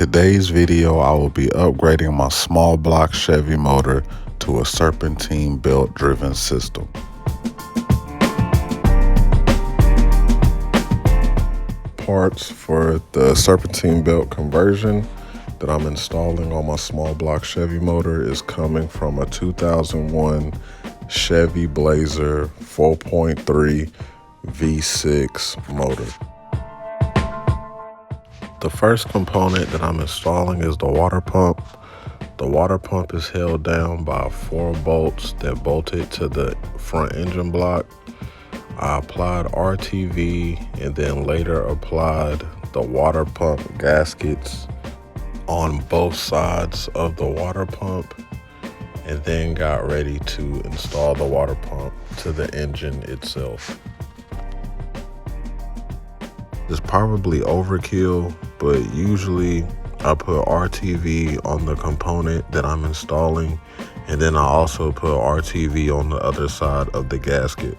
today's video, I will be upgrading my small block Chevy motor to a Serpentine belt driven system. Parts for the Serpentine belt conversion that I'm installing on my small block Chevy motor is coming from a 2001 Chevy Blazer 4.3 V6 motor. The first component that I'm installing is the water pump. The water pump is held down by 4 bolts that bolted to the front engine block. I applied RTV and then later applied the water pump gaskets on both sides of the water pump, and then got ready to install the water pump to the engine itself. It's probably overkill, but usually I put RTV on the component that I'm installing, and then I also put RTV on the other side of the gasket.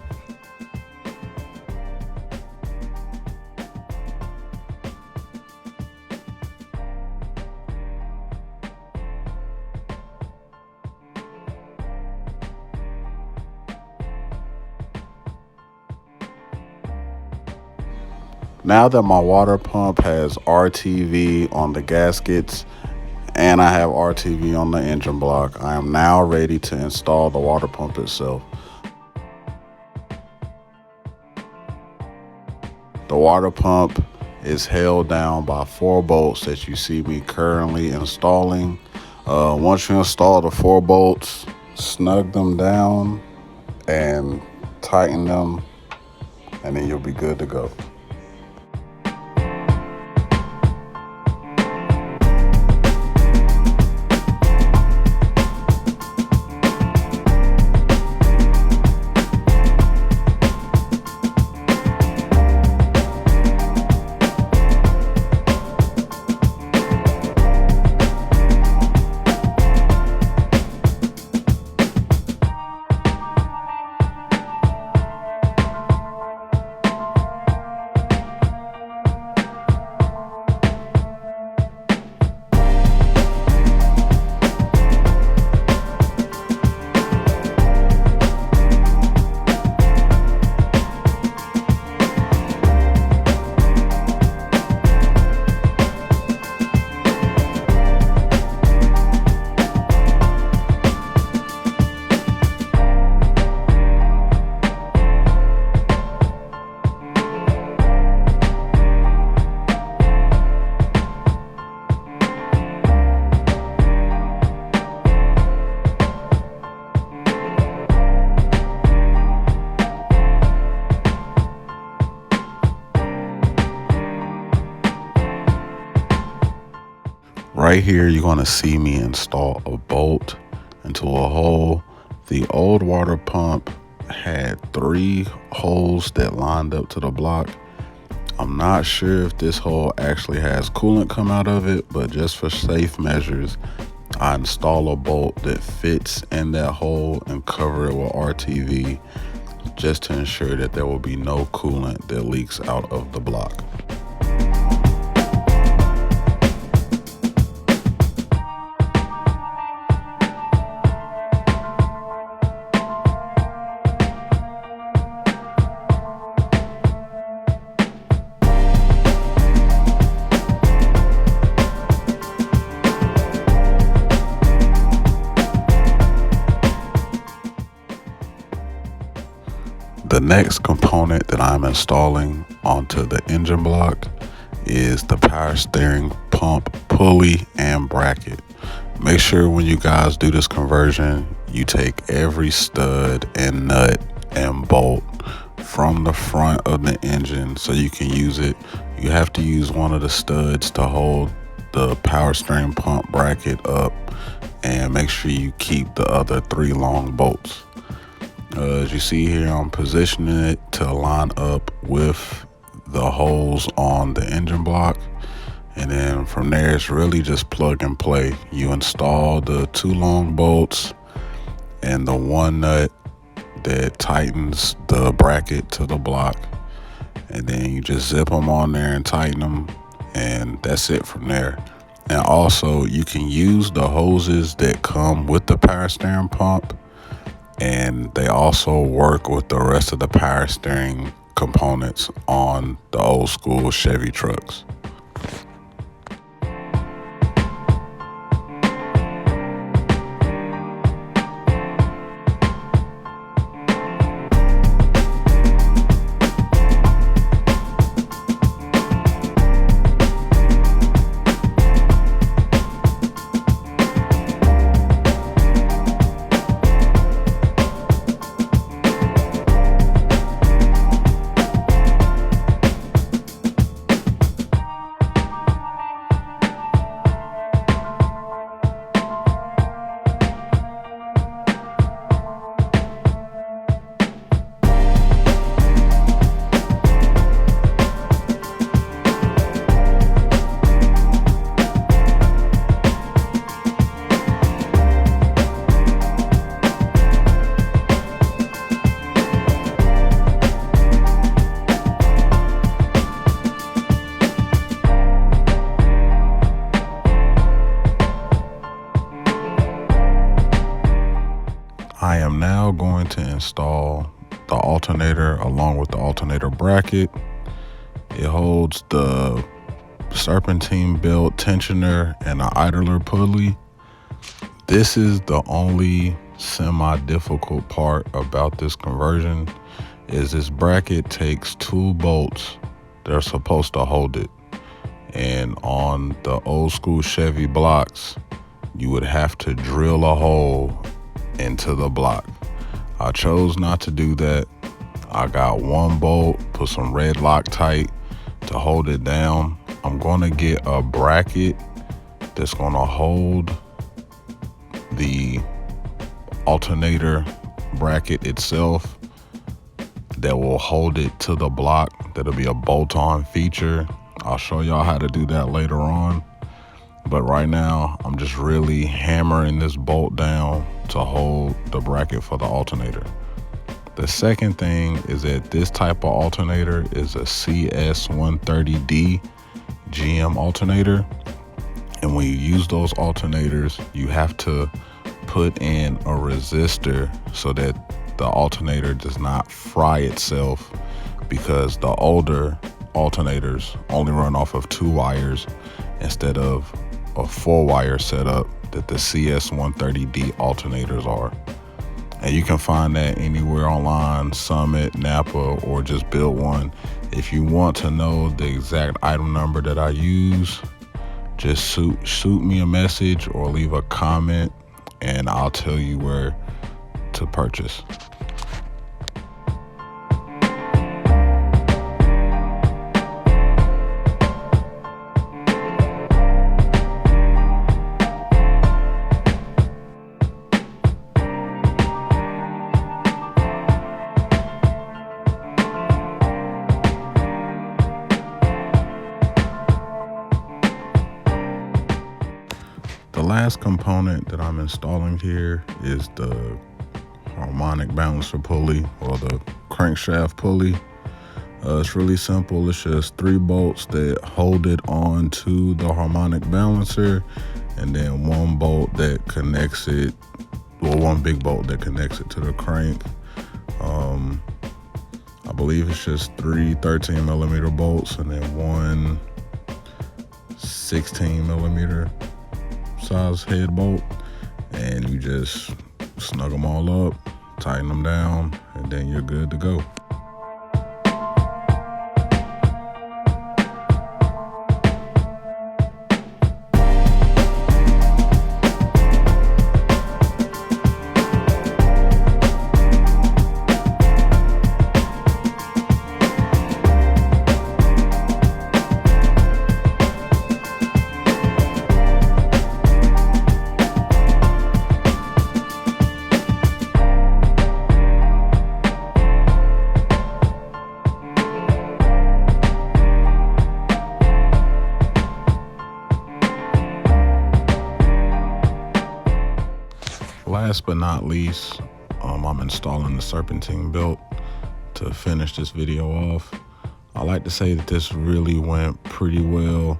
Now that my water pump has RTV on the gaskets and I have RTV on the engine block, I am now ready to install the water pump itself. The water pump is held down by 4 bolts that you see me currently installing. Once you install the 4 bolts, snug them down and tighten them, and then you'll be good to go. Right here, you're going to see me install a bolt into a hole. The old water pump had 3 holes that lined up to the block. I'm not sure if this hole actually has coolant come out of it, but just for safe measures, I install a bolt that fits in that hole and cover it with RTV just to ensure that there will be no coolant that leaks out of the block. The next component that I'm installing onto the engine block is the power steering pump pulley and bracket. Make sure when you guys do this conversion, you take every stud and nut and bolt from the front of the engine so you can use it. You have to use one of the studs to hold the power steering pump bracket up, and make sure you keep the other 3 long bolts. As you see here, I'm positioning it to line up with the holes on the engine block, and then from there it's really just plug and play. You install the 2 long bolts and the 1 nut that tightens the bracket to the block, and then you just zip them on there and tighten them, and that's it from there. And also, you can use the hoses that come with the power steering pump, and they also work with the rest of the power steering components on the old school Chevy trucks. I am now going to install the alternator along with the alternator bracket. It holds the Serpentine belt tensioner and an idler pulley. This is the only semi-difficult part about this conversion, is this bracket takes 2 bolts that are supposed to hold it. And on the old school Chevy blocks, you would have to drill a hole into the block. I chose not to do that. I got 1 bolt, put some red Loctite to hold it down. I'm gonna get a bracket that's gonna hold the alternator bracket itself, that will hold it to the block. That'll be a bolt-on feature. I'll show y'all how to do that later on. But right now, I'm just really hammering this bolt down to hold the bracket for the alternator. The second thing is that this type of alternator is a CS130D GM alternator. And when you use those alternators, you have to put in a resistor so that the alternator does not fry itself, because the older alternators only run off of 2 wires instead of a 4-wire setup that the CS130D alternators are. And you can find that anywhere online, Summit, Napa, or just build one. If you want to know the exact item number that I use, just shoot me a message or leave a comment and I'll tell you where to purchase. The last component that I'm installing here is the harmonic balancer pulley, or the crankshaft pulley. It's really simple. It's just 3 bolts that hold it on to the harmonic balancer, and then 1 bolt that connects it, well, 1 big bolt that connects it to the crank. I believe it's just 3 13mm bolts and then 1 16mm size head bolt, and you just snug them all up, tighten them down, and then you're good to go. Last but not least, I'm installing the Serpentine belt to finish this video off. I like to say that this really went pretty well.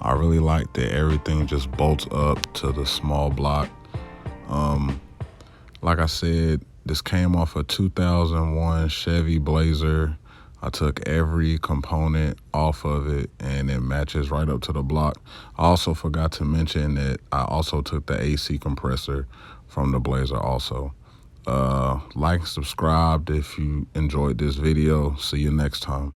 I really like that everything just bolts up to the small block. Like I said, this came off a 2001 Chevy Blazer. I took every component off of it and it matches right up to the block. I also forgot to mention that I also took the AC compressor from the Blazer also. Like and subscribe if you enjoyed this video. See you next time.